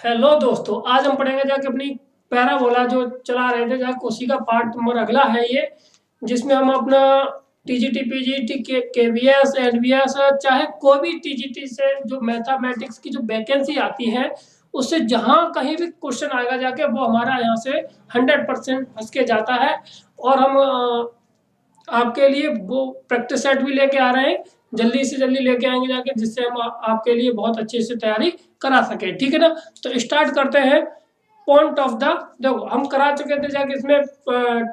Hello दोस्तों, आज हम पढ़ेंगे जाके अपनी पैराबोला जो चला रहे थे जाके उसी का पार्ट नंबर अगला है ये, जिसमें हम अपना टीजीटी पीजीटी केवीएस एनवीएस चाहे कोई भी टीजीटी से जो मैथमेटिक्स की जो वैकेंसी आती है उससे जहाँ कहीं भी क्वेश्चन आएगा जाके वो हमारा यहाँ से 100% फंस के जाता है। और हम आपके लिए वो प्रैक्टिस सेट भी लेके आ रहे हैं, जल्दी से जल्दी लेके आएंगे जाके, जिससे हम आपके लिए बहुत अच्छे से तैयारी करा सके। ठीक है ना? तो स्टार्ट करते हैं। पॉइंट ऑफ द, देखो हम करा चुके थे जाके, इसमें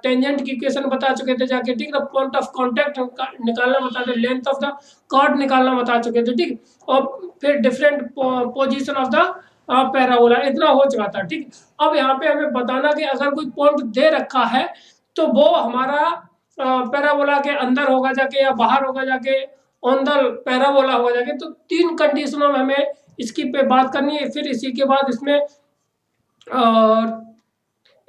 टेंजेंट की इक्वेशन बता चुके थे जाके, ठीक है ना? पॉइंट ऑफ कांटेक्ट निकालना बता दे, लेंथ ऑफ द कॉर्ड निकालना बता चुके थे, ठीक। और फिर different position of the parabola, इतना हो चुका था, ठीक। अब यहाँ पे हमें बताना कि अगर कोई पॉइंट दे रखा है तो वो हमारा पैराबोला के अंदर होगा जाके या बाहर होगा जाके, ऑन द पैराबोला होगा जाके। तो तीन कंडीशनों में हमें इसकी पे बात करनी है। फिर इसी के बाद इसमें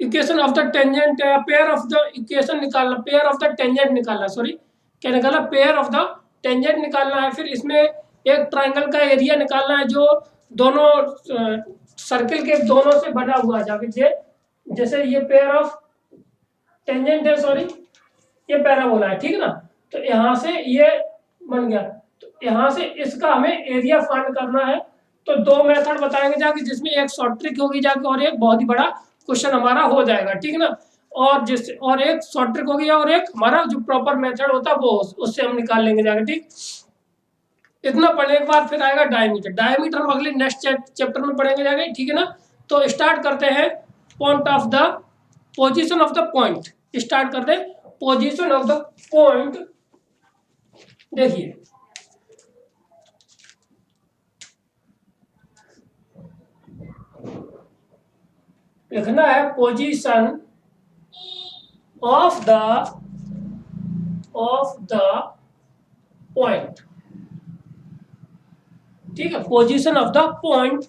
equation of the tangent, pair of the equation निकालना, पेयर ऑफ द टेंजेंट निकालना, सॉरी क्या निकालना, पेयर ऑफ द टेंजेंट निकालना है। फिर इसमें एक ट्राइंगल का एरिया निकालना है जो दोनों सर्किल के दोनों से बना हुआ है जाके, जैसे ये पेयर ऑफ टेंजेंट है, सॉरी ये पैराबोला है, ठीक है ना? तो यहाँ से ये बन गया, तो यहाँ से इसका हमें एरिया फाइंड करना है। तो दो मेथड बताएंगे जाके, जिसमें एक शॉर्ट ट्रिक होगी जाके और एक बहुत ही बड़ा क्वेश्चन हमारा हो जाएगा, ठीक है ना? और जिस और एक शॉर्ट ट्रिक होगी और एक हमारा जो प्रॉपर मेथड होता है वो, उससे हम निकाल लेंगे जाके, ठीक। इतना पढ़ने के बाद फिर आएगा डायमीटर। डायमीटर हम अगले नेक्स्ट चैप्टर में पढ़ेंगे जाके, ठीक है ना? तो स्टार्ट करते हैं point of the position of the point. Start करते हैं पोजीशन ऑफ द पॉइंट। देखिए लिखना है पोजीशन ऑफ द पॉइंट, ठीक है। Position of the point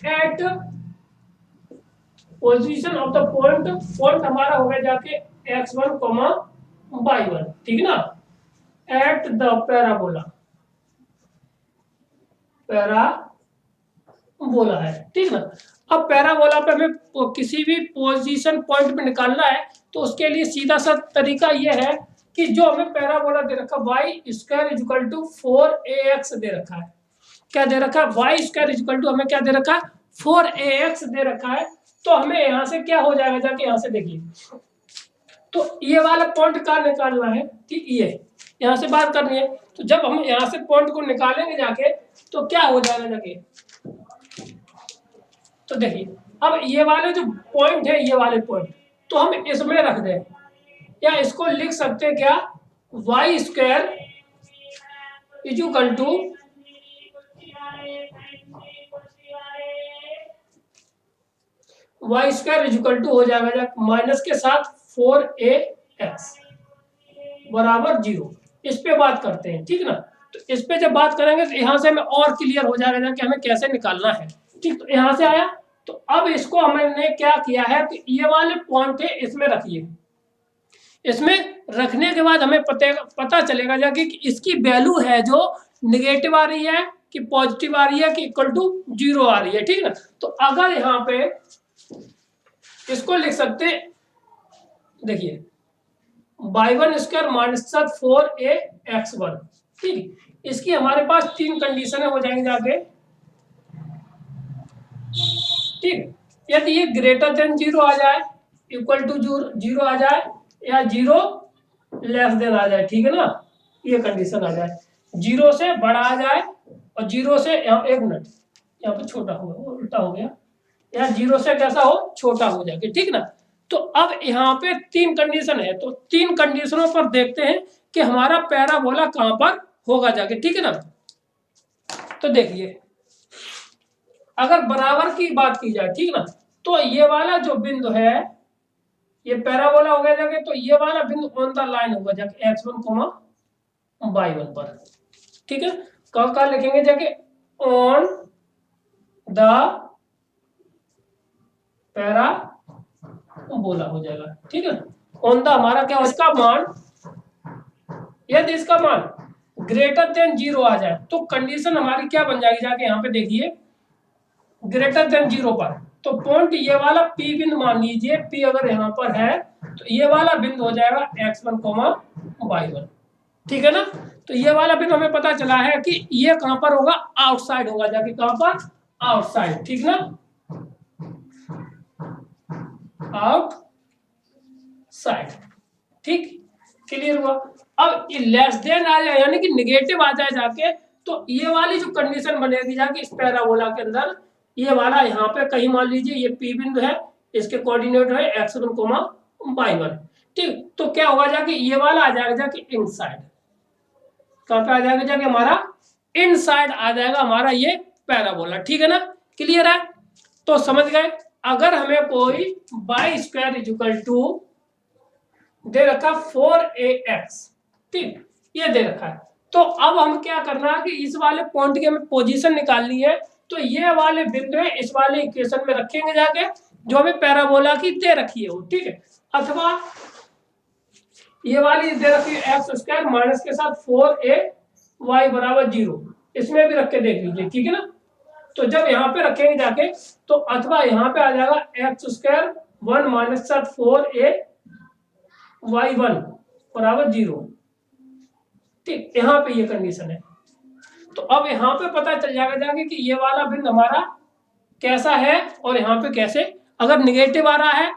at, position of the point, point हमारा हो गया जाके x1, y1, ठीक है ना? एट द पैराबोला, पैराबोला है, ठीक ना? अब पैराबोला पे हमें किसी भी पोजीशन पॉइंट पे निकालना है, तो उसके लिए सीधा सा तरीका यह है कि जो हमें पैराबोला दे रखा y square equal to 4ax दे रखा है। क्या दे रखा है? वाई स्क्वायर इक्वल टू हमें क्या दे रखा है? 4ax दे रखा है। तो हमें यहाँ से क्या हो जाएगा जाके, यहाँ से देखिए, तो ये वाला पॉइंट का निकालना है, ठीक। ये यहाँ से बात करनी है, तो जब हम यहाँ से पॉइंट को निकालेंगे जाके तो क्या हो जाएगा जाके, तो देखिए अब ये वाले जो पॉइंट है, ये वाले पॉइंट तो हम इसमें रख दें, या इसको लिख सकते हैं क्या, y square equal to y square equal to हो जाएगा माइनस के साथ 4ax बराबर 0। इस पे बात करते हैं, ठीक ना? तो इस पे जब बात करेंगे तो यहाँ से हमें और क्लियर हो जाएगा कि हमें कैसे निकालना है, ठीक। तो यहाँ से आया, तो अब इसको हमने क्या किया है कि ये वाले पॉइंट है इसमें रखिए। इसमें रखने के बाद हमें पता चलेगा जाके कि इसकी वैल्यू है जो निगेटिव आ रही है कि पॉजिटिव आ रही है कि इक्वल टू 0 आ रही है, ठीक ना? तो अगर यहाँ पे इसको लिख सकते, देखिए y1 स्क्वायर माइनस 4ax1, ठीक। इसकी हमारे पास तीन कंडीशन हो जाएंगी जाके, ठीक। यदि ये ग्रेटर देन 0 आ जाए, इक्वल टू 0 आ जाए, या 0 लेस देन आ जाए, ठीक है ना? ये कंडीशन आ जाए, 0 से बड़ा आ जाए और 0 से, एक मिनट, यहाँ पे छोटा हो गया, उल्टा हो गया, या 0 से कैसा हो, छोटा हो जाएगा, ठीक ना? तो अब यहाँ पे तीन कंडीशन है, तो तीन कंडीशनों पर देखते हैं कि हमारा पैराबोला कहां पर होगा जाके, ठीक है ना? तो देखिए अगर बराबर की बात की जाए, ठीक ना, तो ये वाला जो बिंदु है ये पैराबोला हो गया जाके, तो ये वाला बिंदु ऑन द लाइन होगा जाके x1, y1 पर, ठीक है। कहा लिखेंगे जाके, ऑन द पैराबोला हो जाएगा, ठीक है। ऑन द हमारा क्या, इसका मान, यदि इसका मान ग्रेटर देन 0 आ जाए तो कंडीशन हमारी क्या बन जाएगी जाके, यहाँ पे देखिए ग्रेटर देन 0 पर, तो पॉइंट ये वाला P बिंदु मान लीजिए, P अगर यहाँ पर है तो ये वाला बिंदु हो जाएगा x1, y1, ठीक है ना। तो ये वाला बिंदु हमें पता चला है कि ये कहां पर होगा, आउटसाइड होगा, जाके कहां पर, आउटसाइड, ठीक ना, आउटसाइड, ठीक, क्लियर हुआ। अब ये लेस देन आ जाए यानी कि निगेटिव आ जाए जाके, तो ये वाली जो कंडीशन बनेगी जाके इस पैराबोला के अंदर, ये वाला यहाँ पे कहीं मान लीजिए ये P बिंदु है, इसके कोऑर्डिनेट है x1, y1, ठीक। तो क्या होगा जाके ये वाला आ जाएगा जाके इनसाइड, कहां पे आ जाएगा जाके हमारा इनसाइड आ जाएगा हमारा ये पैराबोला, ठीक है ना, क्लियर है। तो समझ गए, अगर हमें कोई y स्क्वायर इक्वल टू दे रखा 4ax, ठीक, ये दे रखा है, तो अब हम क्या करना है कि इस वाले पॉइंट की हमें पोजीशन निकालनी है, तो ये वाले बिंदु है इस वाले इक्वेशन में रखेंगे जाके जो हमें पैराबोला की दे रखी है वो, ठीक है। अथवा ये वाली दे रखी है एक्स स्क्वायर माइनस के साथ 4ay बराबर 0, इसमें भी रख के देख लीजिए, ठीक है ना। तो जब यहाँ पे रखेंगे जाके तो अथवा यहाँ पे आ जाएगा एक्स स्क्वायर 1 माइनस के साथ 4ay1 बराबर 0, ठीक, यहाँ पे ये कंडीशन है। तो अब यहाँ पे पता चल जाएगा जाके कि ये वाला बिंदु हमारा कैसा है और यहाँ पे कैसे, अगर निगेटिव आ रहा है,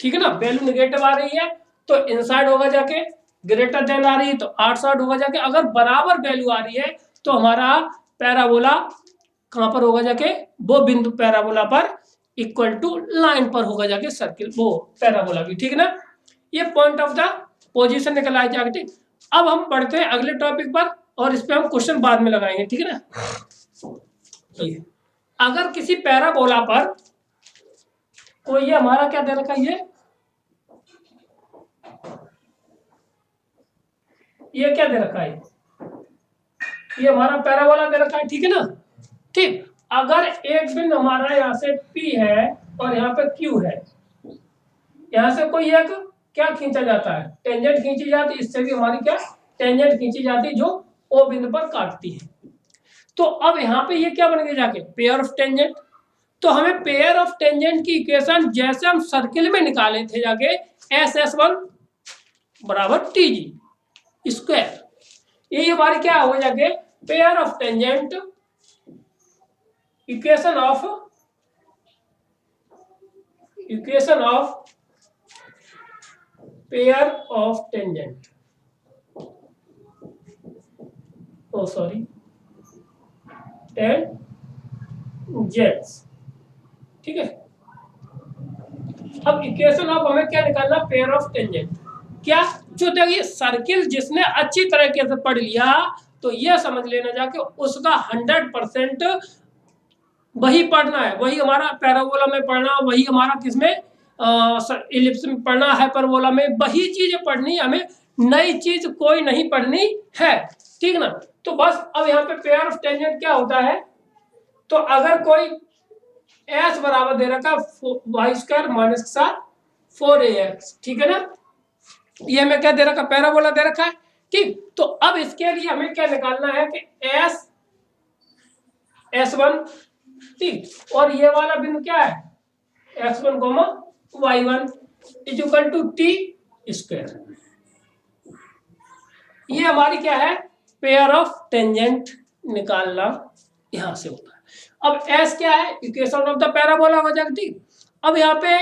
ठीक है ना, वैल्यू निगेटिव आ रही है तो इनसाइड होगा जाके, ग्रेटर देन आ रही है तो आउटसाइड होगा जाके, अगर बराबर वैल्यू आ रही है तो हमारा पैराबोला कहां पर होगा जाके, वो बिंदु पैराबोला पर इक्वल टू लाइन पर होगा जाके सर्किल, वो पैराबोला की, ठीक है ना। ये पॉइंट ऑफ द पोजीशन निकल आए जाके, ठीक। अब हम बढ़ते हैं अगले टॉपिक पर और इस पे हम क्वेश्चन बाद में लगाएंगे, ठीक है ना। ये अगर किसी पैराबोला पर कोई, ये हमारा क्या दे रखा है, ये क्या दे रखा है, ये हमारा पैराबोला दे रखा है, ठीक है ना, ठीक। अगर एक बिंदु हमारा यहाँ से P है और यहाँ पे Q है, यहाँ से कोई एक क्या खींचा जाता है, टेंजेंट खींची जाती है, इससे भी हमारी क्या टेंजेंट खींची जाती है जो O बिंदु पर काटती है। तो अब यहाँ पे ये क्या बन गया जाके, पेयर ऑफ टेंजेंट। तो हमें पेयर ऑफ टेंजेंट की इक्वेशन जैसे हम सर्किल में निकाले थे जाके, SS1 बराबर TG स्क्वायर, ये हमारी क्या हो जाके pair of tangent, equation of pair of tangent, O sorry tangents, ठीक है। अब इक्वेशन ऑफ हमें क्या निकालना, पेयर ऑफ टेंजेंट, क्या जो देखिए सर्किल जिसने अच्छी तरीके से पढ़ लिया तो ये समझ लेना जाके उसका 100% वही पढ़ना है, वही हमारा पैराबोला में पढ़ना, वही हमारा किसमें इलिप्स में पढ़ना, हाइपरबोला में, वही चीजें पढ़नी, हमें नई चीज कोई नहीं पढ़नी है, ठीक ना। तो बस अब यहाँ पे पेयर ऑफ टेंजेंट क्या होता है, तो अगर कोई एस बराबर दे रखा वाई स्क्वायर माइनस के साथ 4ax, ठीक है ना, ये हमें क्या दे रखा, पैराबोला दे रखा है, ठीक। तो अब इसके लिए हमें क्या निकालना है कि S1, ठीक, और ये वाला बिंदु क्या है x1, y1 equal to t square, ये हमारी क्या है पेयर ऑफ टेंजेंट निकालना यहां से होता है। अब S क्या है, इक्वेशन ऑफ द पैराबोला हो जाएगा, ठीक। अब यहाँ पे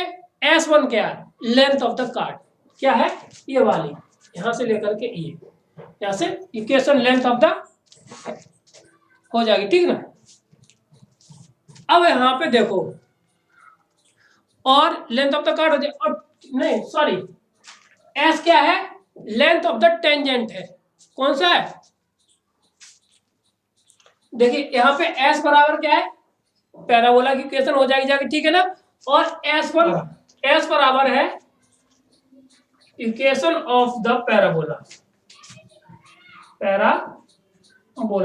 S1 क्या है, लेंथ ऑफ द कार्ड, क्या है ये वाली, यहां से लेकर के ये, यहां से इक्वेशन लेंथ ऑफ द हो जाएगी, ठीक ना। अब यहाँ पे देखो, और लेंथ ऑफ द कार्ड हो जाए, और नहीं सॉरी, एस क्या है, लेंथ ऑफ द टेंजेंट है, कौन सा है, देखिए यहाँ पे एस बराबर क्या है, पैराबोला की इक्वेशन हो जाएगी, ठीक है ना। और एस बराबर है इक्वेशन ऑफ द पैराबोला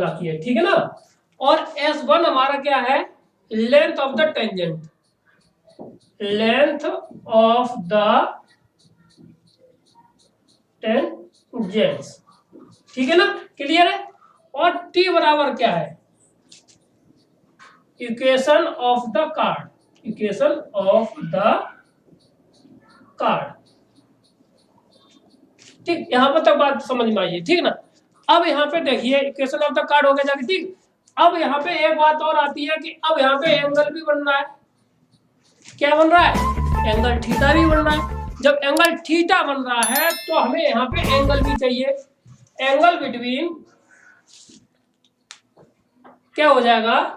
की है, ठीक है ना। और S1 हमारा क्या है, length of the tangent, length of the tangents, ठीक है ना, क्लियर है। और T बराबर क्या है, equation of the card, equation of the chord. ठीक, यहां पर तक बात समझ में आई है, ठीक ना। अब यहाँ पे देखिए इक्वेशन ऑफ द कार्ड हो गया जाके, ठीक। अब यहाँ पे एक बात और आती है कि अब यहाँ पे एंगल भी बन रहा है। क्या बन रहा है? एंगल थीटा भी बन रहा है। जब एंगल थीटा बन रहा है तो हमें यहाँ पे एंगल भी चाहिए। एंगल बिटवीन क्या हो जाएगा?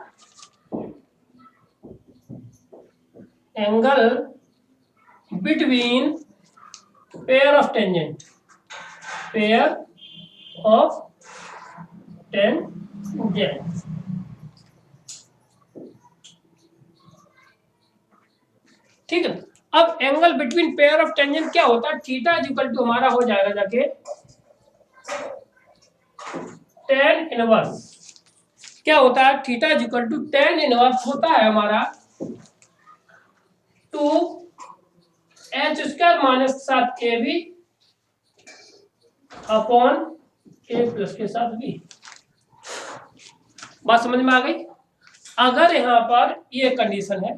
Angle between pair of tangent, pair of tangent. ठीक है। अब angle between pair of tangent क्या होता है? थीटा इज इक्वल टू हमारा हो जाएगा जाके tan इनवर्स। क्या होता है? Theta is equal to tan inverse होता है हमारा 2h² minus 7ab upon a plus के साथ b। बात समझ में आ गई? अगर यहां पर ये कंडीशन है,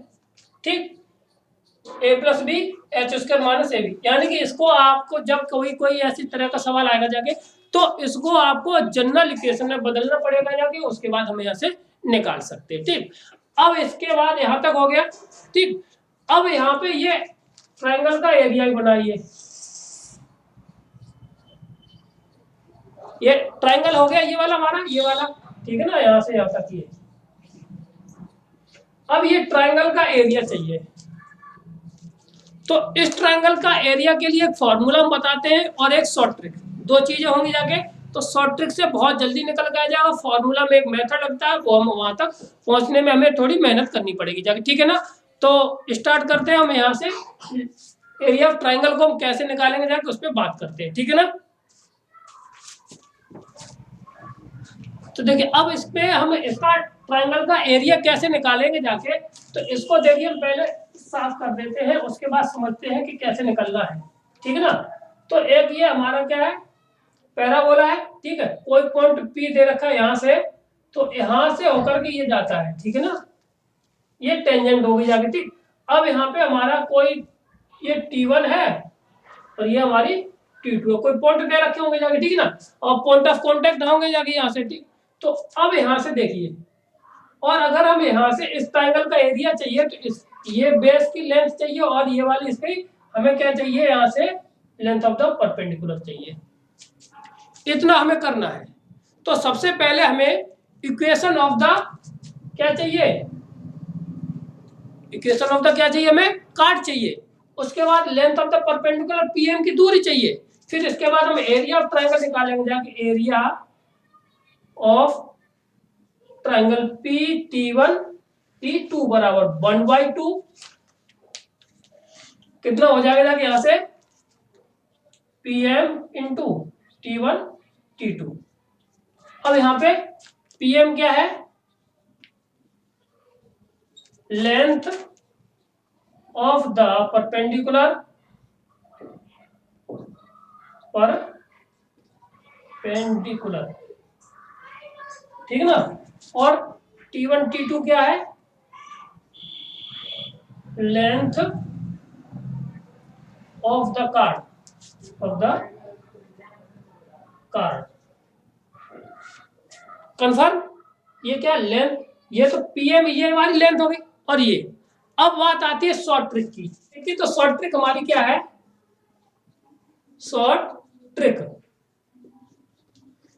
ठीक, a plus B h² minus ab, यानी कि इसको आपको जब कोई ऐसी तरह का सवाल आएगा जाके तो इसको आपको जनरल इक्वेशन में बदलना पड़ेगा जाके, उसके बाद हम यहाँ से निकाल सकते हैं। ठीक, अब इसके बाद यहां तक हो गया। ठीक, अब यहाँ पे ये ट्रायंगल का एरिया ही बनाइए। ये ट्रायंगल हो गया ये वाला हमारा, ये वाला, ठीक है ना, यहां से यहां तक ये। अब ये ट्रायंगल का एरिया चाहिए, तो इस ट्रायंगल का एरिया के लिए एक फॉर्मूला हम बताते हैं और एक शॉर्ट ट्रिक, दो चीजें होंगी जाके। तो शॉर्ट ट्रिक से बहुत जल्दी निकल के जाएगा, फॉर्मूला में एक मेथड लगता है, वो हम वहां तक पहुंचने में हमें थोड़ी मेहनत करनी पड़ेगी जाके, ठीक है ना। तो स्टार्ट करते हैं हम यहाँ से, एरिया ऑफ ट्रायंगल को हम कैसे निकालेंगे जाके उस पर बात करते हैं, ठीक है ना। तो देखिए अब इस पे हम इसका ट्रायंगल का एरिया कैसे निकालेंगे जाके, तो इसको देखिए हम पहले साफ कर देते हैं, उसके बाद समझते हैं कि कैसे निकलना है, ठीक है ना। तो एक ये हमारा क्या है, पैराबोला है, ठीक है, कोई पॉइंट P दे रखा है यहाँ से, तो यहाँ से होकर के ये जाता है, ठीक है ना, ये टेंजेंट होगी जाके, ठीक। अब यहाँ पे हमारा कोई ये T1 है और ये हमारी T2 है, कोई पॉइंट दे रखे होंगे जाके, ठीक है ना, और पॉइंट ऑफ कॉन्टेक्ट होंगे जाके यहाँ से, ठीक। तो अब यहाँ से देखिए, और अगर हम यहाँ से इस ट्रायंगल का एरिया चाहिए तो इस ये बेस की लेंथ चाहिए और ये वाली इसकी हमें क्या चाहिए, यहाँ से लेंथ ऑफ द परपेंडिकुलर चाहिए। इतना हमें करना है। तो सबसे पहले हमें इक्वेशन ऑफ द क्या चाहिए, इक्वेशन ऑफ द क्या चाहिए, हमें कार्ड चाहिए। उसके बाद length of the perpendicular PM की दूरी चाहिए। फिर इसके बाद हम एरिया ऑफ ट्रायंगल निकालेंगे जाके, area of triangle PT1 T2 बराबर 1/2, कितना हो जाएगा जाके यहां से PM इंटू T1 T2। अब यहां पे PM क्या है, लेंथ ऑफ द परपेंडिकुलर ठीक है ना, और T1 T2 क्या है, length of the card, confirm. ये क्या लेंथ, ये तो PM, ये हमारी लेंथ हो गई। और ये अब बात आती है शॉर्ट ट्रिक की। देखिए तो शॉर्ट ट्रिक हमारी क्या है, शॉर्ट ट्रिक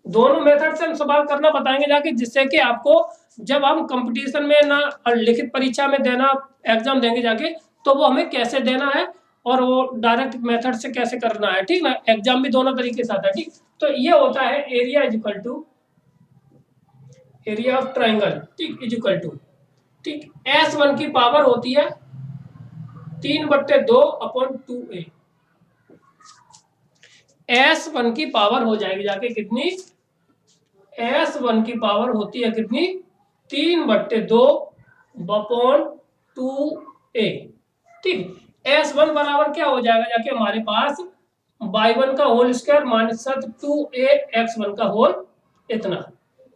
दोनों मेथड से हम सवाल करना बताएंगे जाके, जिससे कि आपको जब हम कंपटीशन में ना लिखित परीक्षा में देना, एग्जाम देंगे जाके, तो वो हमें कैसे देना है और वो डायरेक्ट मेथड से कैसे करना है, ठीक ना। एग्जाम भी दोनों तरीके से आता है, ठीक। तो ये होता है area is equal to area of triangle, ठीक, इज इक्वल टू, ठीक, S1 की पावर होती है 3/2 अपॉन 2a। S1 की पावर हो जाएगी जाके कितनी, S1 की पावर होती है कितनी, 3/2 अपॉन 2a, ठीक। S1 बराबर क्या हो जाएगा जाके हमारे पास y1 का whole square minus 2a x1 का होल इतना।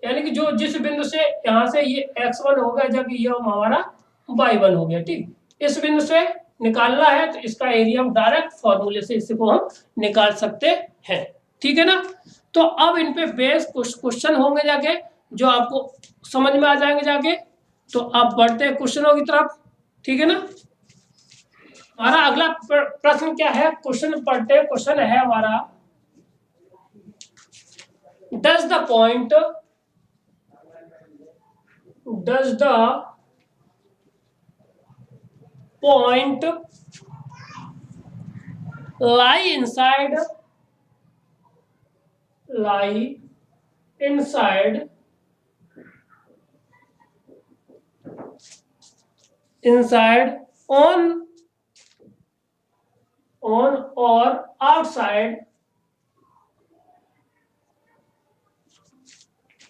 यानी कि जो जिस बिंदु से यहाँ से ये x1 हो गया, जब ये हमारा y1 हो गया। ठीक, इस बिंदु से निकालना है तो इसका एरिया हम डायरेक्ट फॉर्मूले से इसको हम निकाल सकते हैं। ठीक है ना। तो अब इन पे बेस कुछ क्वेश्चन होंगे जाके जो आपको समझ में आ जाएंगे जाके। तो आप बढ़ते हैं क्वेश्चनों की तरफ। ठीक है ना। हमारा अगला प्रश्न क्या है, क्वेश्चन पढ़ते हैं। क्वेश्चन है हमारा, does the point lie inside on or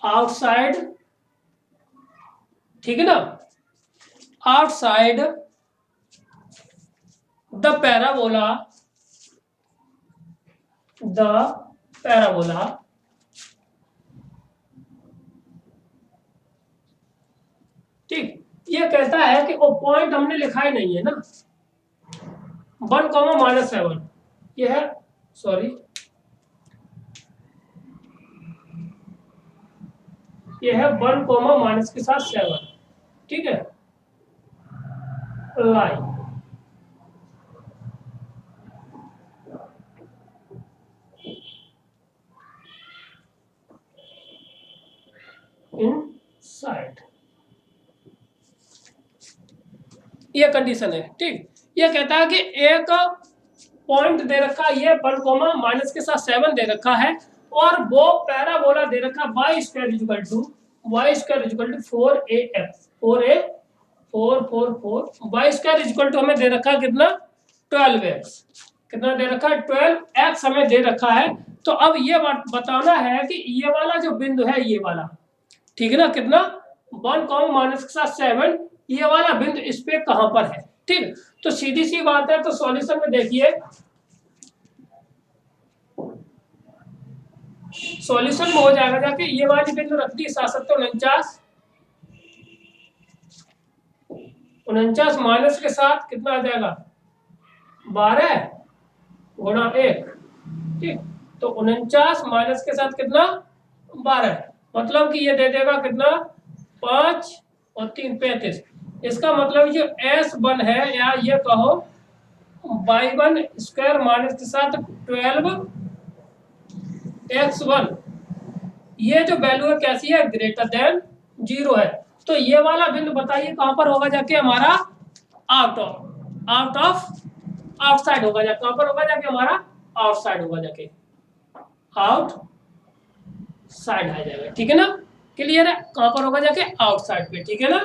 outside ठीक है ना, outside the parabola ठीक। ये कहता है कि वो पॉइंट हमने लिखा ही नहीं है ना, 1,-7 ये है, सॉरी ये है 1, - के साथ 7। ठीक है, लाई इनसाइड, ये कंडीशन है। ठीक, ये कहता है कि एक पॉइंट दे रखा है, ये 1, के साथ 7 दे रखा है, और वो पैराबोला दे रखा है y² = 4ax 4 हमें दे रखा है कितना, 12x। कितना दे रखा है, 12x हमें दे रखा है। तो अब ये बात बताना है कि ये वाला जो बिंदु है, ये वाला, ठीक है ना, कितना 1, के साथ 7, ये वाला बिंदु इस पे कहां पर है। ठीक, तो सीधी सी बात है। तो सॉल्यूशन में देखिए, सॉल्यूशन में हो जाएगा जाके ये वाली बिंदु रख दी 49 माइनस के साथ कितना आ जाएगा, 12 × 1। ठीक, तो 49 माइनस के साथ कितना, 12, मतलब कि ये दे देगा कितना, 5 और 3 35। इसका मतलब जो S1 है, या ये कहो y1² माइनस के साथ 12x1, ये जो वैल्यू है कैसी है, > 0 है। तो ये वाला बिंदु बताइए कहां पर होगा जाके, हमारा आउटसाइड होगा जाके। कहां पर होगा जाके, हमारा आउटसाइड होगा जाके, आउटसाइड आ जाएगा। ठीक है ना, क्लियर है, कहां पर होगा जाके, आउटसाइड पे। ठीक है ना।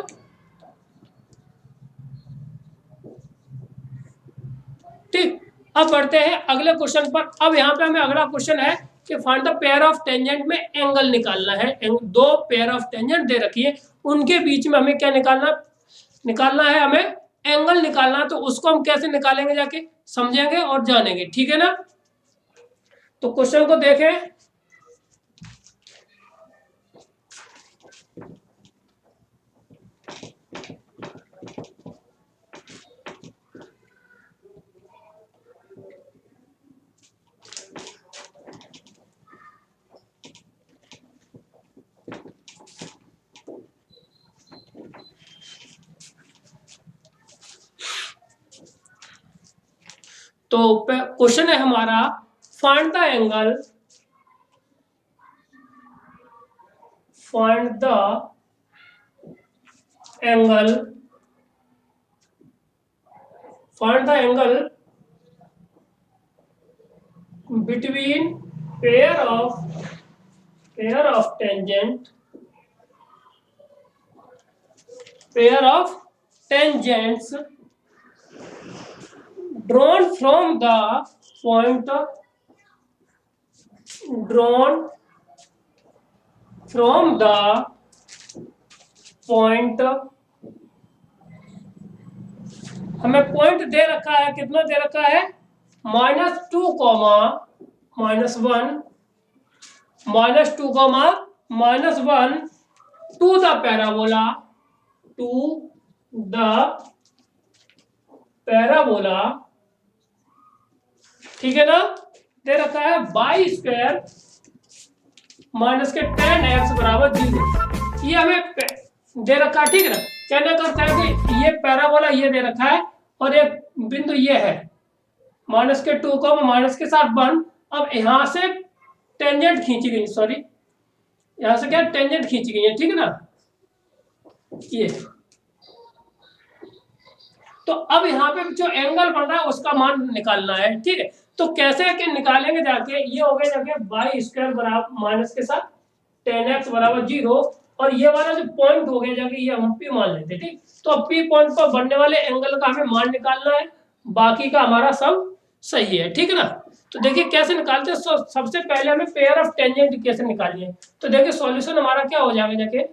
ठीक, अब बढ़ते हैं अगले क्वेश्चन पर। अब यहाँ पे हमें अगला क्वेश्चन है कि find the pair of tangent में एंगल निकालना है। दो पेयर ऑफ टेंजेंट दे रखी है, उनके बीच में हमें क्या निकालना है, हमें एंगल निकालना है। तो उसको हम कैसे निकालेंगे जाके समझेंगे और जानेंगे। ठीक है ना। तो क्वेश्चन को देखें, तो क्वेश्चन है हमारा, find the angle between pair of tangents drawn from the point हमें पॉइंट दे रखा है, कितना दे रखा है, -2, -1, -2, -1 to the parabola, to the parabola, ठीक है ना, दे रखा है बाई स्क्वायर माइनस के tan x बराबर 0। ये हमें दे रखा है, ठीक है ना। कहने का अर्थ है कि ये पैराबोला ये दे रखा है और एक बिंदु ये है माइनस के 2 को माइनस के साथ 1। अब यहां से टेंजेंट खींची गई, सॉरी यहां से क्या टेंजेंट खींची गई है, ठीक है ना, ये। तो अब यहाँ पे जो एंगल बन रहा है उसका मान निकालना है, ठीक है। तो कैसे कि निकालेंगे जाके, ये हो गया जाके बाई स्क्वायर बराबर माइनस के साथ tan x बराबर 0, और ये वाला जो पॉइंट हो गया जाके ये हम P मान लेते हैं, ठीक। तो अब P पॉइंट पर बनने वाले एंगल का हमें मान निकालना है, बाकी का हमारा सब सही है, ठीक है ना। तो देखिए कैसे निकालते हैं। सबसे पहले हमें पेयर ऑफ टेंजेंट कैसे निकालिए। तो देखिए सॉल्यूशन हमारा क्या हो जाएगा जाके,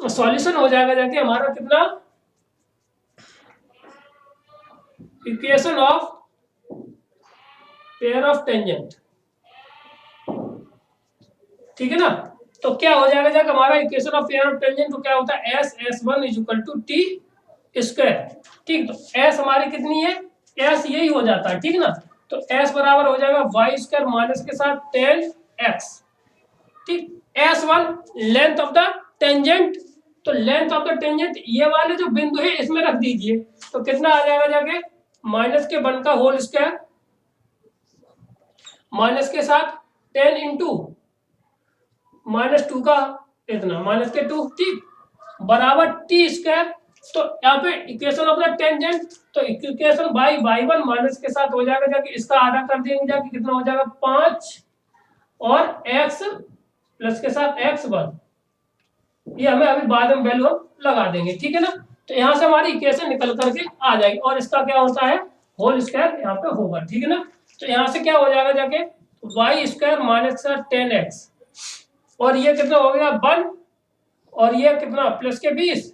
सॉल्यूशन हो जाएगा जाके हमारा कितना, equation of pair of tangent, ठीक है ना। तो क्या हो जाएगा जाके हमारा equation of pair of tangent, तो क्या होता है S1 is equal to T square, ठीक। तो S हमारी कितनी है, S यही हो जाता है, ठीक ना। तो S बराबर हो जाएगा वाई स्क्वायर माइनस के साथ tan x, ठीक। S1 length of the tangent, तो लेंथ ऑफ द टेंजेंट ये वाले जो बिंदु है इसमें रख दीजिए, तो कितना आ जाएगा जाके माइनस के 1 का होल स्क्वायर माइनस के साथ 10 इंटू -2 का इतना माइनस के 2, ठीक, बराबर टी स्क्वायर। तो यहाँ पे इक्वेशन ऑफ द टेंजेंट, तो इक्वेशन बाई 1 माइनस के साथ हो जाएगा जाके इसका आधा कर देंगे जाके कितना हो जाएगा 5 और x प्लस के साथ x1, ये हमें अभी बाद में वैल्यू लगा देंगे, ठीक है ना। तो यहाँ से हमारी इक्वेशन निकल करके आ जाएगी और इसका क्या होता है होल स्क्वायर यहाँ पे होगा, ठीक है ना। तो यहाँ से क्या हो जाएगा जाके वाई स्क्वायर माइनस 10x, और ये कितना हो गया 1, और ये कितना प्लस के 20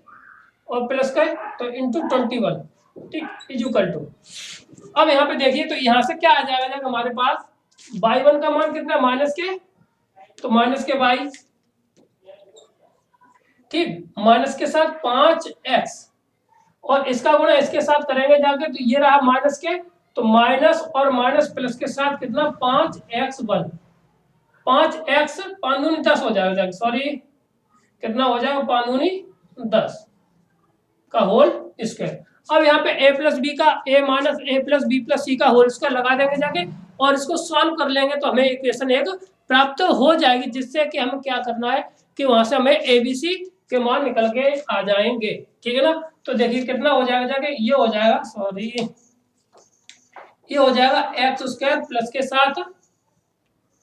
और प्लस का तो इंटू 21, ठीक, इज इक्वल टू। अब यहाँ पे देखिए तो यहाँ से क्या आ जाएगा जाके हमारे पास y1 का मान कितना माइनस के, तो माइनस के y, ठीक, माइनस के साथ 5x, और इसका गुणा इसके साथ करेंगे जाके तो ये रहा माइनस के, तो माइनस और माइनस प्लस के साथ कितना 5x1, 5x 5 दूनी 10 हो जाएगा जाके, सॉरी कितना हो जाएगा 5 दूनी 10 का होल स्क्वायर। अब यहाँ पे a प्लस बी का a minus a plus B plus C का होल स्क्वायर लगा देंगे जाके, और इसको सॉल्व कर लेंगे तो हमें इक्वेशन एक प्राप्त हो जाएगी, जिससे कि हमें क्या करना है कि वहां से हमें ABC के मान निकल के आ जाएंगे, ठीक है ना। तो देखिए कितना हो जाएगा जाके, ये हो जाएगा, सॉरी ये हो जाएगा एक्स स्क्वायर प्लस के साथ,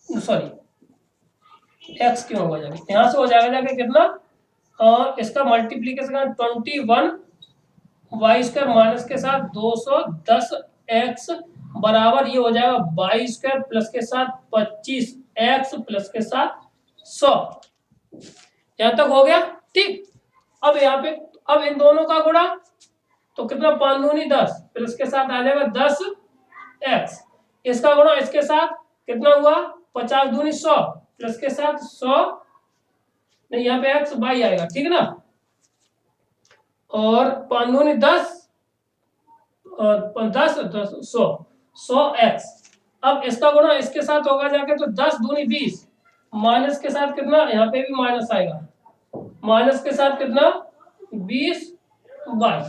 सॉरी एक्स क्यों होगा जाके, यहाँ से हो जाएगा जाके कितना, इसका मल्टीप्लीकेशन 21 वाई स्क्वायर माइनस के साथ 210 एक्स बराबर ये हो जाएगा वाई स्क्वायर प्लस के साथ 25 एक्स प्लस के साथ 100। यहां तक हो गया, ठीक। अब यहाँ पे अब इन दोनों का गुणा, तो कितना 5 दूनी 10 प्लस के साथ आ जाएगा 10 एक्स, इसका गुणा इसके साथ कितना हुआ 50 दूनी 100 प्लस के साथ 100, नहीं यहाँ पे एक्स बाई आएगा, ठीक है ना, और 5 दूनी 10 और 10 100 एक्स। अब इसका गुणा इसके साथ होगा जाके तो 10 दूनी 20 माइनस के साथ कितना, यहाँ पे भी माइनस आएगा, माइनस के साथ कितना 20 वाई।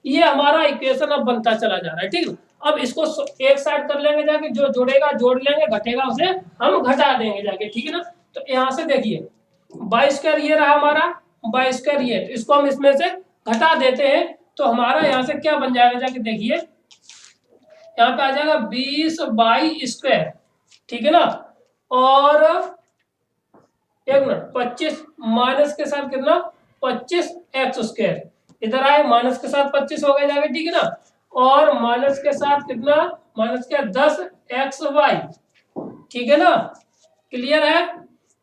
ये हमारा इक्वेशन अब बनता चला जा रहा है, ठीक है। अब इसको एक साइड कर लेंगे जाके, जो जुड़ेगा जोड़ लेंगे, घटेगा उसे हम घटा देंगे जाके, ठीक है ना। तो यहाँ से देखिए बाई स्क्वायर ये रहा हमारा, बाई स्क्वायर ये, तो इसको हम इसमें से घटा देते हैं, तो हमारा यहाँ से क्या बन जाएगा जाके देखिए, यहाँ पे आ जाएगा 20 बाई स्क्वायर, ठीक है ना, और एक मिनट 25 माइनस के साथ कितना 25 एक्स स्क्वायर, इधर आए माइनस के साथ 25 हो गया जाएगा, ठीक है ना, और माइनस के साथ कितना माइनस के 10 एक्स वाई, ठीक है ना, क्लियर है।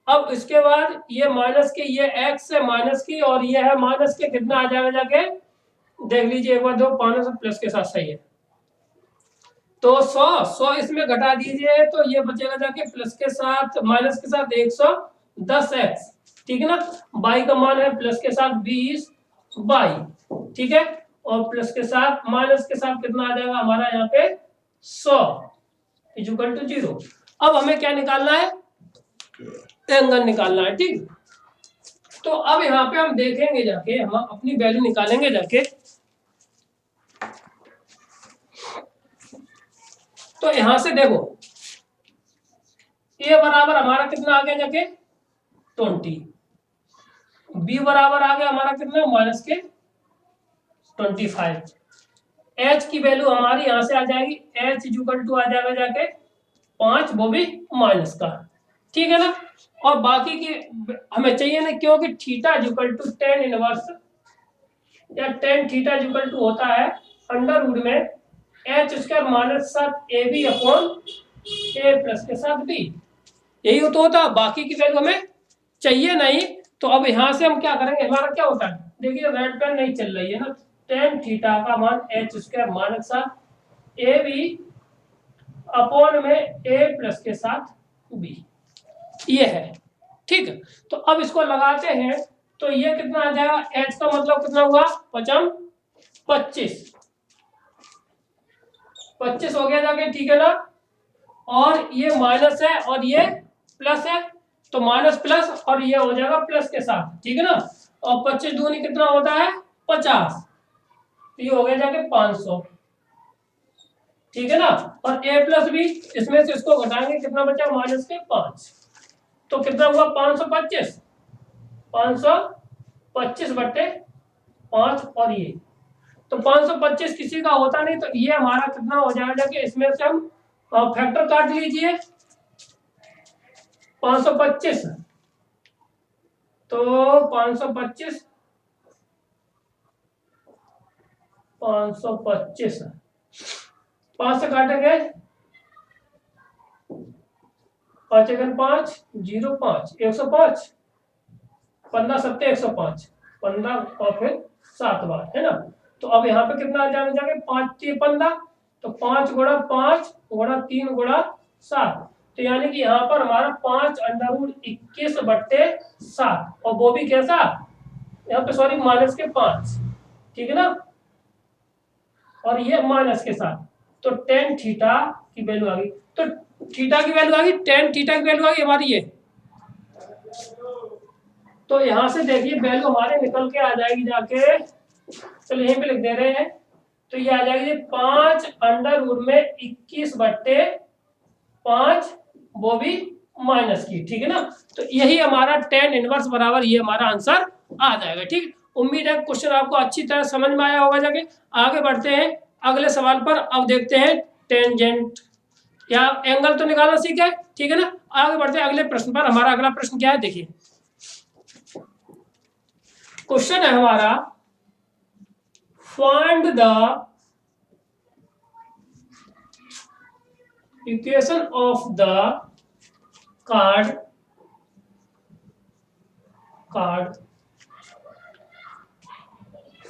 अब इसके बाद ये माइनस के, ये एक्स है माइनस की, और ये है माइनस के, कितना आ जाएगा जाके देख लीजिए एक बार, दो माइनस प्लस के साथ सही है, तो 100 इसमें घटा दीजिए तो ये बचेगा जाके प्लस के साथ माइनस के साथ 110x, ठीक है ना। बाई का मान है प्लस के साथ 20 बाई, ठीक है, और प्लस के साथ माइनस के साथ कितना आ जाएगा हमारा यहाँ पे 100 इक्वल टू 0। अब हमें क्या निकालना है, एंगल निकालना है, ठीक। तो अब यहाँ पे हम देखेंगे जाके, हम अपनी वैल्यू निकालेंगे जाके। तो यहां से देखो ए बराबर हमारा कितना आ गया जाके 20, बी बराबर आ गया हमारा कितना माइनस के 25, एच की वैल्यू हमारी यहां से आ जाएगी एच इक्वल टू आ जाएगा जाके 5, वो भी माइनस का, ठीक है ना। और बाकी की हमें चाहिए ना, क्योंकि theta equal to tan inverse या टेन थीटा इक्वल टू होता है अंडर रूट में H square minus 7 A B upon A plus के साथ बी, यही तो होता है। बाकी की वैल्यू हमें चाहिए नहीं। तो अब यहां से हम क्या करेंगे, हमारा क्या होता है, देखिए रेड पेन नहीं चल रही है ना, टेन थीटा का मान H square minus 7 A B upon में ए प्लस के साथ बी, ये है, ठीक है। तो अब इसको लगाते हैं तो ये कितना आ जाएगा, एच का मतलब कितना हुआ 25 हो गया जाके, ठीक है ना। और ये माइनस है और ये प्लस है, तो माइनस प्लस और ये हो जाएगा प्लस के साथ, ठीक है ना। और 25 दूनी कितना होता है 50, तो ये हो गया जाके 500, ठीक है ना। और a प्लस बी, इसमें से इसको घटाएंगे कितना बचा माइनस के 5, तो कितना हुआ 525 बट्टे 5, और ये तो 525 किसी का होता नहीं, तो ये हमारा कितना हो जाएगा कि इसमें से हम फैक्टर काट लीजिए 525, तो 525 5 से काटेंगे 5 1 5 0 5 105, 15 7 105, 15 और फिर 7 बार, है ना। तो अब यहाँ पे कितना आ जाएगा 5 3 15, तो 5 गुणा 5 गुणा 3 गुणा 7, तो यानी कि यहाँ पर हमारा 5 अंडर रूट 21 बट्टे 7, और वो भी कैसा, यहाँ पे सॉरी माइनस के 5, ठीक है ना, और ये माइनस के साथ, तो टेन थीटा की वैल्यू आ गई, तो थीटा की वैल्यू आ गई, टेन थीटा की वैल्यू आ गई हमारी ये। तो यहां से देखिए वैल्यू हमारे निकल के आ जाएगी जाके, चलो यहीं पे लिख दे रहे हैं, तो ये आ जाएगी 5 अंडर रूट में 21 बट्टे 5, वो भी माइनस की, ठीक है ना। तो यही हमारा टेन इनवर्स बराबर ये हमारा आंसर आ जाएगा, ठीक। उम्मीद है क्वेश्चन आपको अच्छी तरह समझ में आया होगा जाके। आगे बढ़ते हैं अगले सवाल पर। अब देखते हैं टेंजेंट या एंगल तो निकालना सीख गए, ठीक है ना। आगे बढ़ते हैं अगले प्रश्न पर। हमारा अगला प्रश्न क्या है, देखिए क्वेश्चन है हमारा, find the equation of the chord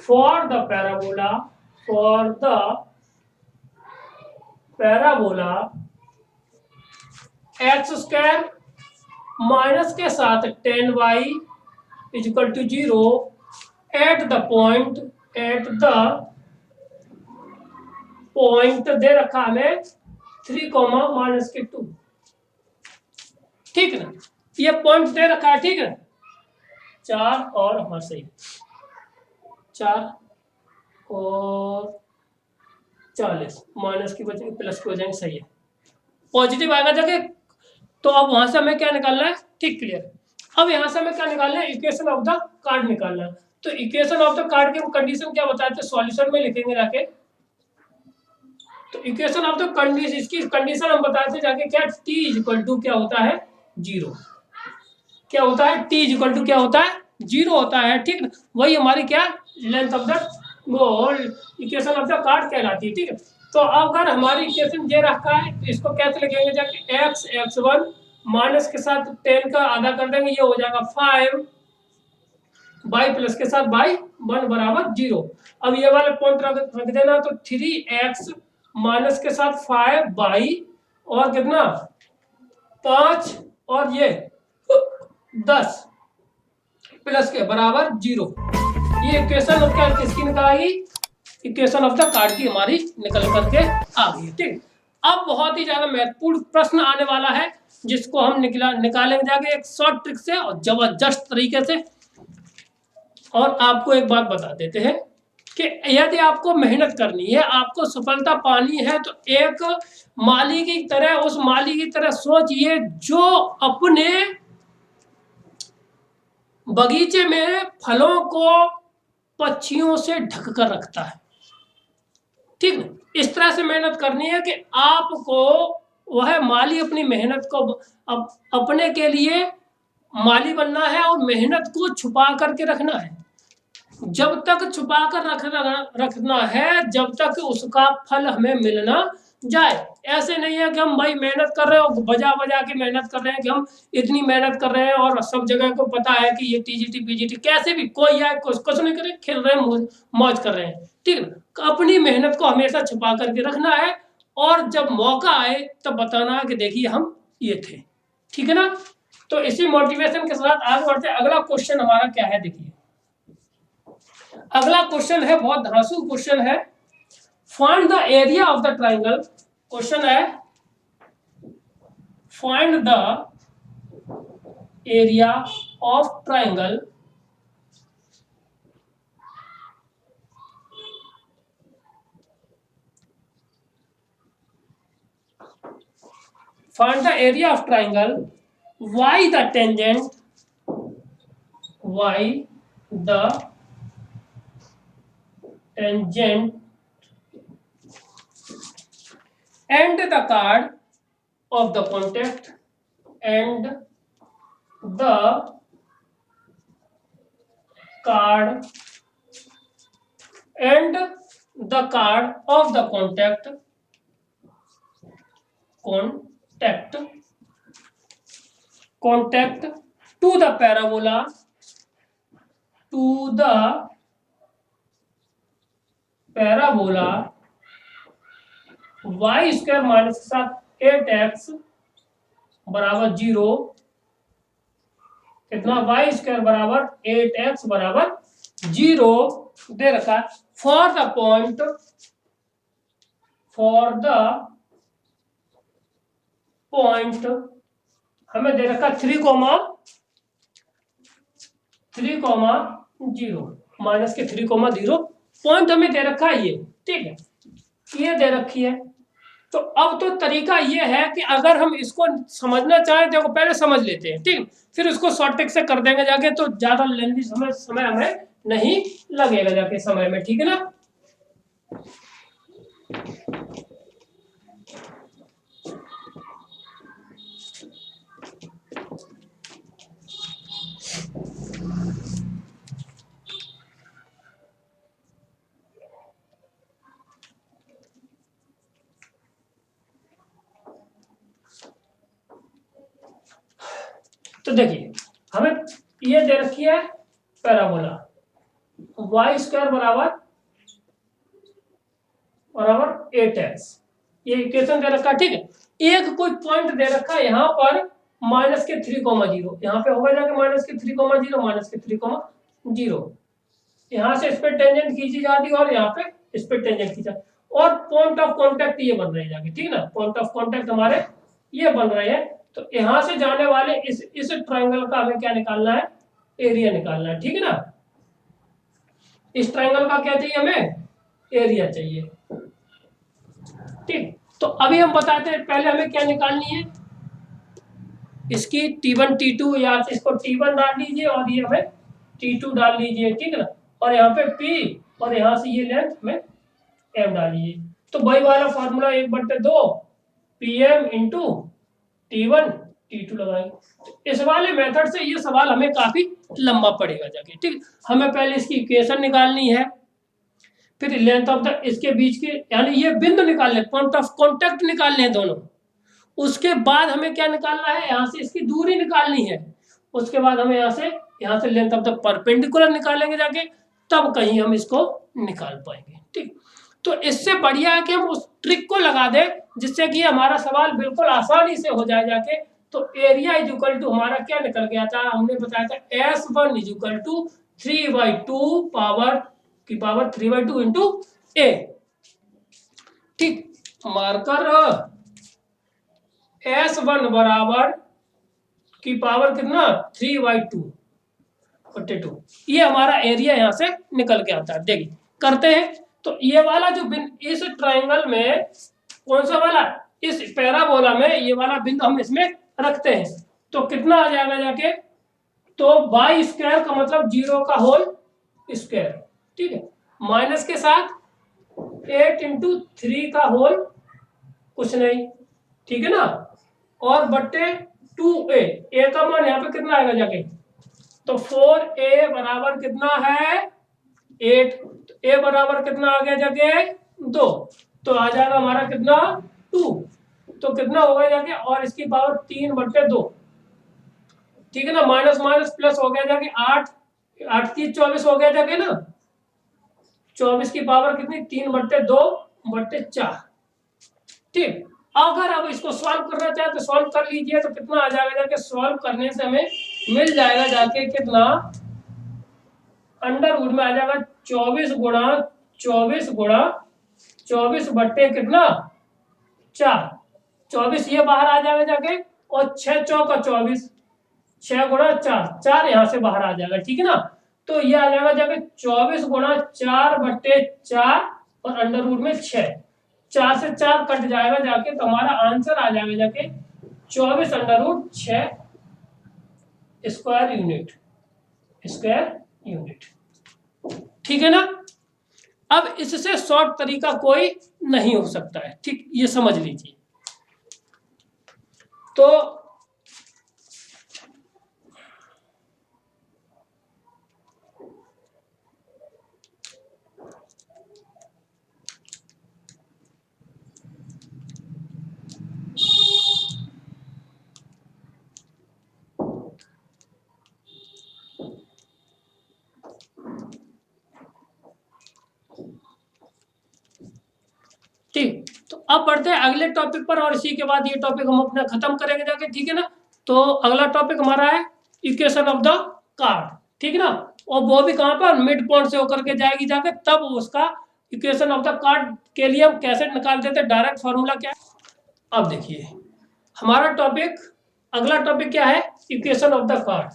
for the parabola x square minus के साथ 10y equal to 0 at the point दे रखा हमें 3, -2, ठीक है ना। ये पॉइंट दे रखा है, ठीक है, 4 और हमारा सही 4 और 40, माइनस की बचेंगे प्लस की हो जाएंगे, सही है, पॉजिटिव आएगा जाके। तो अब वहां से हमें क्या निकालना है, ठीक क्लियर। अब यहां से हमें क्या निकालना है, इक्वेशन ऑफ द कार्ड निकालना है। तो इक्वेशन ऑफ द कार्ड के कंडीशन क्या बताए थे, सॉल्यूशन में लिखेंगे जाके। तो इक्वेशन ऑफ द कंडीशन, इसकी कंडीशन हम बताए थे जाके क्या, t इक्वल टू क्या होता है 0, क्या होता है t इक्वल टू क्या होता है 0 होता है, ठीक है। वही हमारी क्या length of the equation of the card कहलाती है, ठीक है। तो अगर हमारी इक्वेशन ये रखा है तो इसको कैसे लिखेंगे जाके, x1 माइनस के साथ 10 का आधा कर देंगे, ये हो जाएगा 5 बाई प्लस के साथ बाई 1 बराबर 0। अब ये वाला पॉइंट रख देना, तो 3x माइनस के साथ 5 बाई और कितना 5 और ये 10 प्लस के बराबर 0। ये इक्वेशन ऑफ क्या किसकी निकल आएगी? इक्वेशन ऑफ द कार्ड की हमारी निकल करके आ गई। ठीक, अब बहुत ही ज्यादा महत्वपूर्ण प्रश्न आने वाला है जिसको हम निकालेंगे जाके एक शॉर्ट ट्रिक से और जबरदस्त तरीके से। और आपको एक बात बता देते हैं कि यदि आपको मेहनत करनी है, आपको सफलता पानी है, तो एक माली की तरह, उस माली की तरह सोचिए जो अपने बगीचे में फलों को पक्षियों से ढक कर रखता है। ठीक है, इस तरह से मेहनत करनी है कि आपको वह माली अपनी मेहनत को अपने के लिए माली बनना है और मेहनत को छुपा करके रखना है। जब तक छुपा कर रखना है, जब तक उसका फल हमें मिलना जाए। ऐसे नहीं है कि हम भाई मेहनत कर रहे हैं और बजा बजा के मेहनत कर रहे हैं कि हम इतनी मेहनत कर रहे हैं और सब जगह को पता है कि ये टीजीटी पीजीटी कैसे भी कोई आए कुछ नहीं करे, खेल रहे हैं, मौज कर रहे हैं। ठीक है, अपनी मेहनत को हमेशा छुपा करके रखना है और जब मौका आए तब बताना है कि देखिए हम ये थे। ठीक है ना? तो इसी मोटिवेशन के साथ आगे बढ़ते हैं। अगला क्वेश्चन हमारा क्या है, देखिए अगला क्वेश्चन है, बहुत धांसू क्वेश्चन है। Find the area of the triangle. Question है find the area of triangle find the area of triangle y the tangent and the card of the contact and the card of the contact to the parabola y square minus के साथ 8x बराबर 0। कितना? y square बराबर 8x बराबर 0 दे रखा है। For the point हमें दे रखा 3,0 माइनस के 3,0 पॉइंट हमें दे रखा है ये। ठीक है, ये दे रखी है। तो अब तो तरीका ये है कि अगर हम इसको समझना चाहें तो पहले समझ लेते हैं। ठीक, फिर उसको शॉर्ट ट्रिक से कर देंगे जाके, तो ज्यादा लेंदी समय हमें नहीं लगेगा जाके समय में। ठीक है ना? तो देखिए हमें ये दे रखी है पैराबोला y स्क्वायर बराबर 8x, ये इक्वेशन दे रखा है। ठीक है, एक कोई पॉइंट दे रखा है यहाँ पर माइनस के 3,0, यहाँ पे होगा जाके माइनस के 3,0 माइनस के 3,0। यहाँ से इस पे टेंजेंट खींची जाती और यहाँ पे इस पे टेंजेंट खींचा और पॉइंट ऑफ कांटेक्ट ये बन रहे हैं जाके। ठीक है ना? पॉइंट ऑफ कांटेक्ट हमारे ये बन रहे हैं। तो यहाँ से जाने वाले इस ट्रायंगल का हमें क्या निकालना है? एरिया निकालना है। ठीक है ना? इस ट्रायंगल का क्या चाहिए? हमें एरिया चाहिए। ठीक, तो अभी हम बताते हैं पहले हमें क्या निकालनी है। इसकी T1 T2 या इसको T1 डाल लीजिए और ये हमें T2 डाल लीजिए। ठीक है ना? और यहाँ पे P और यहाँ से ये लेंथ में M डाल लीजिए। तो वही वाला formula 1/2 PM into T1 T2 लगाएंगे। इस वाले मेथड से ये सवाल हमें काफी लंबा पड़ेगा जाके। ठीक, हमें पहले इसकी इक्वेशन निकालनी है, फिर लेंथ ऑफ द इसके बीच के यानी ये बिंदु निकालने, पॉइंट ऑफ कांटेक्ट निकालने हैं दोनों। उसके बाद हमें क्या निकालना है? यहाँ से इसकी दूरी निकालनी है। उसके बाद हमें यहाँ से लेंथ ऑफ द परपेंडिकुलर निकालेंगे जाके, तब कहीं हम इसको निकाल पाएंगे। ठीक, तो इससे बढ़िया है कि हम उस ट्रिक को लगा दें जिससे कि हमारा सवाल बिल्कुल आसानी से हो जाए जाके। तो एरिया इज इक्वल टू हमारा क्या निकल गया था, हमने बताया था S1 is equal to 3/2 power की पावर 3/2 इंटू ए। ठीक, मार्कर S1 बराबर की पावर कितना 3/2 ये हमारा एरिया यहां से निकल के आता है। देखिए करते हैं। तो ये वाला जो बिंदु इस ट्रायंगल में कौन सा वाला, इस पैराबोला में ये वाला बिंदु हम इसमें रखते हैं तो कितना आ जाएगा जाके, तो बाई स्क्वायर का मतलब 0 का होल स्क्वायर, ठीक है, माइनस के साथ 8 इंटू 3 का होल कुछ नहीं, ठीक है ना, और बट्टे 2a, ए का मान यहाँ पे कितना आएगा जाके, तो 4a बराबर कितना है 8, तो a बराबर कितना आ गया जाके 2, तो आ जाएगा हमारा कितना 2, तो कितना होगा जाके, और इसकी पावर 3/2, ठीक है ना, माइनस माइनस प्लस हो गया जाके 8, 8 की 24 हो गया जाके ना, 24 की पावर कितनी 3/2/4, ठीक। अगर अब इसको सॉल्व करना चाहे तो सॉल्व कर लीजिए, तो कितना आ जाएगा जाके, सॉल्व करने से हमें मिल जाएगा जाके कितना, अंडर रूट में आ जाएगा 24 गुणा 24 बट्टे कितना 4, 24 ये बाहर आ जाएगा जाके, और 6 चौका 24, 6 गुणा 4, 4 यहां से बाहर आ जाएगा, ठीक है ना, तो ये आ जाएगा जाके 24 गुणा 4/4 और अंडर रूट में 6, 4 से 4 कट जाएगा जाके, तो हमारा आंसर आ जाएगा जाके 24 अंडर रूट 6 स्क्वायर यूनिट, ठीक है ना। अब इससे शॉर्ट तरीका कोई नहीं हो सकता है, ठीक, ये समझ लीजिए। तो ठीक, तो अब बढ़ते हैं अगले टॉपिक पर, और इसी के बाद ये टॉपिक हम अपना खत्म करेंगे जाके, ठीक है ना। तो अगला टॉपिक हमारा है इक्वेशन ऑफ द कार्ड, ठीक है ना, और वो भी कहां पर, मिड पॉइंट से होकर के जाएगी जाके, तब उसका इक्वेशन ऑफ द कार्ड के लिए हम कैसे निकाल देते हैं, डायरेक्ट फॉर्मूला क्या है। अब देखिए हमारा टॉपिक, अगला टॉपिक क्या है, equation of the card,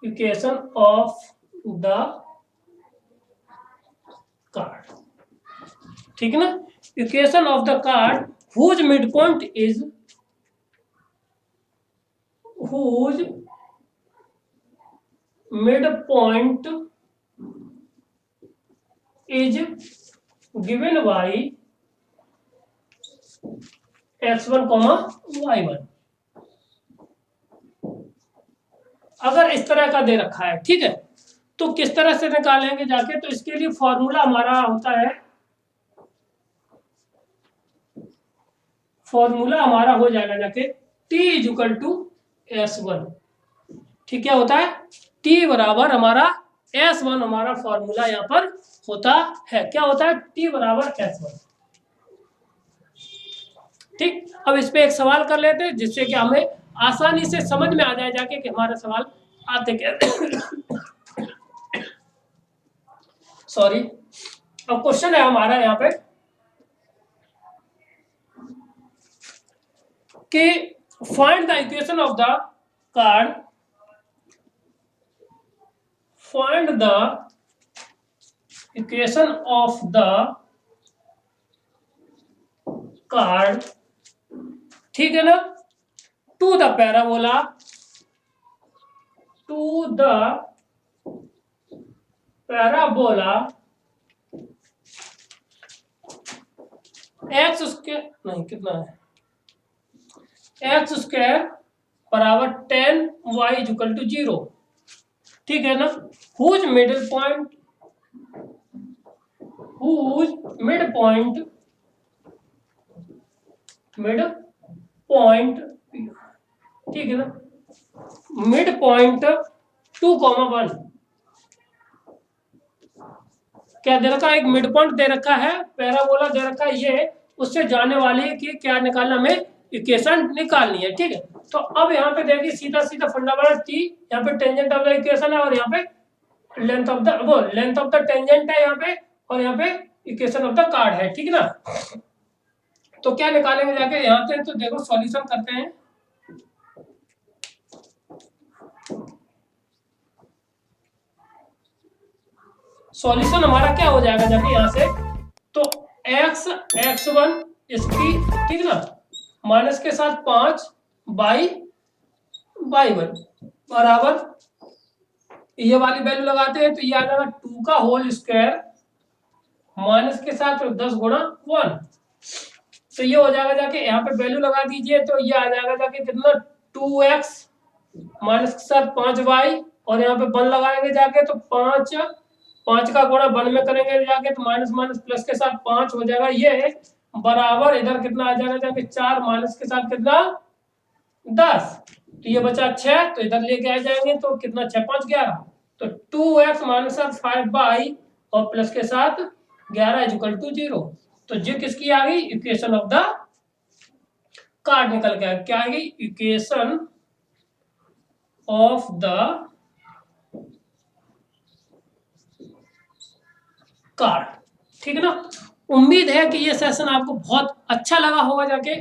equation of the chord, ठीक है ना, equation of the card whose midpoint is given by x1, y1। अगर इस तरह का दे रखा है, ठीक है, तो किस तरह से निकालेंगे जाके, तो इसके लिए फॉर्मूला हमारा होता है, फॉर्मूला हमारा हो जाएगा जाके T = S1, ठीक, क्या होता है, T बराबर हमारा S1, हमारा फॉर्मूला यहाँ पर होता है, क्या होता है, T बराबर S1, ठीक। अब इस पे एक सवाल कर लेते हैं जिससे कि हमें आसानी से समझ में आ जाए जाके कि हमारा सवाल आते क्या सॉरी। अब क्वेश्चन है हमारा यहाँ पे कि find the equation of the chord, find the equation of the chord, ठीक है ना, to the parabola, to the parabola x square, नहीं कितना है, x² बराबर 10y = 0, ठीक है ना, whose midpoint, ठीक है ना, मिड पॉइंट 2, 1, क्या दे रखा है, एक मिड पॉइंट दे रखा है, पैराबोला दे रखा है, ये उससे जाने वाली की क्या निकालना, हमें इक्वेशन निकालनी है। ठीक है, तो अब यहाँ पे देखिए सीधा सीधा फंडामेंटल टी, यहाँ पे टेंजेंट ऑफ द इक्वेशन है और यहाँ पे लेंथ ऑफ द टेंजेंट है यहाँ पे, और यहाँ पे इक्वेशन ऑफ द कार्ड है। ठीक है ना, तो क्या निकालेंगे जाके यहाँ पे, तो देखो सॉल्यूशन करते हैं। सॉल्यूशन हमारा क्या हो जाएगा जाके यहाँ से, तो x1 इसकी, ठीक ना, माइनस के साथ 5 बाई 1 बराबर, ये वाली वैल्यू लगाते हैं तो ये आ जाएगा 2 का होल स्क्वायर माइनस के साथ 10 गुणा 1, तो ये हो जाएगा जाके, यहाँ पे वैल्यू लगा दीजिए तो ये आ जाएगा जाके कितना, 2x माइनस के साथ 5y, और यहाँ पे 1 लगाएंगे जाके तो 5 का गुणा 1 में करेंगे जाके तो माइनस माइनस प्लस के साथ 5 हो जाएगा, ये बराबर इधर कितना आ जाएगा जाके 4 माइनस के साथ कितना 10, तो ये बचा 6, तो इधर लेके आ जाएंगे तो कितना 6 5 11, तो 2x माइनस 5y और प्लस के साथ 11 इज इक्वल टू 0, तो जो किसकी आ गई, इक्वेशन ऑफ द कार्ड निकल के क्या आ गई, इक्वेशन ऑफ द कार्ड। ठीक है ना, उम्मीद है कि ये सेशन आपको बहुत अच्छा लगा होगा जाके,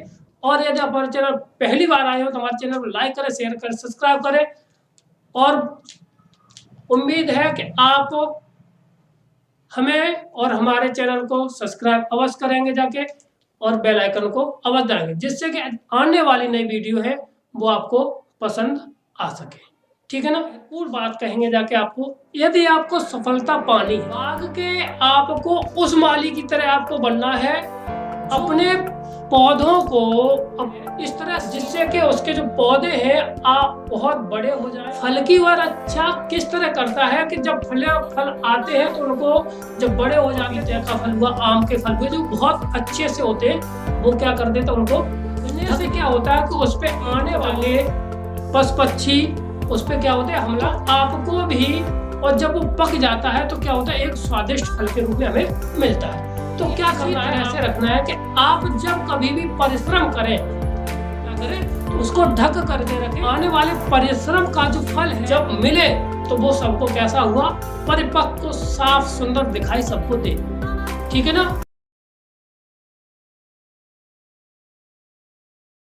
और यदि आप हमारे चैनल पहली बार आए हो तो हमारे चैनल को लाइक करें, शेयर करें, सब्सक्राइब करें, और उम्मीद है कि आप हमें और हमारे चैनल को सब्सक्राइब अवश्य करेंगे जाके, और बेल आइकन को अवश्य दबाएंगे, जिससे कि आने वाली नई वीडियो है वो आपको पसंद आ सके। ठीक है ना, पूरी बात कहेंगे जाके आपको, यदि आपको सफलता पानी है, आगे के आपको उस माली की तरह आपको बनना है, अपने पौधों को इस तरह जिससे कि उसके जो पौधे हैं आप बहुत बड़े हो जाए। फल की ओर अच्छा किस तरह करता है कि जब फल आते हैं तो उनको जब बड़े हो जाते हैं, का फल हुआ, आम के फल हुए जो बहुत अच्छे से होते हैं, वो क्या कर देते हैं, उनको से क्या होता है कि उस पे आने वाले पशु पक्षी उस पे क्या होता है, हमला आपको भी, और जब वो पक जाता है तो क्या होता है, एक स्वादिष्ट फल के रूप में हमें मिलता है। तो क्या करना है, ऐसे रखना है कि आप जब कभी भी परिश्रम करें, क्या करें, तो उसको ढक करके रखें, आने वाले परिश्रम का जो फल है जब मिले तो वो सबको कैसा हुआ, परिपक्व, साफ सुंदर दिखाई सबको दे। ठीक है ना।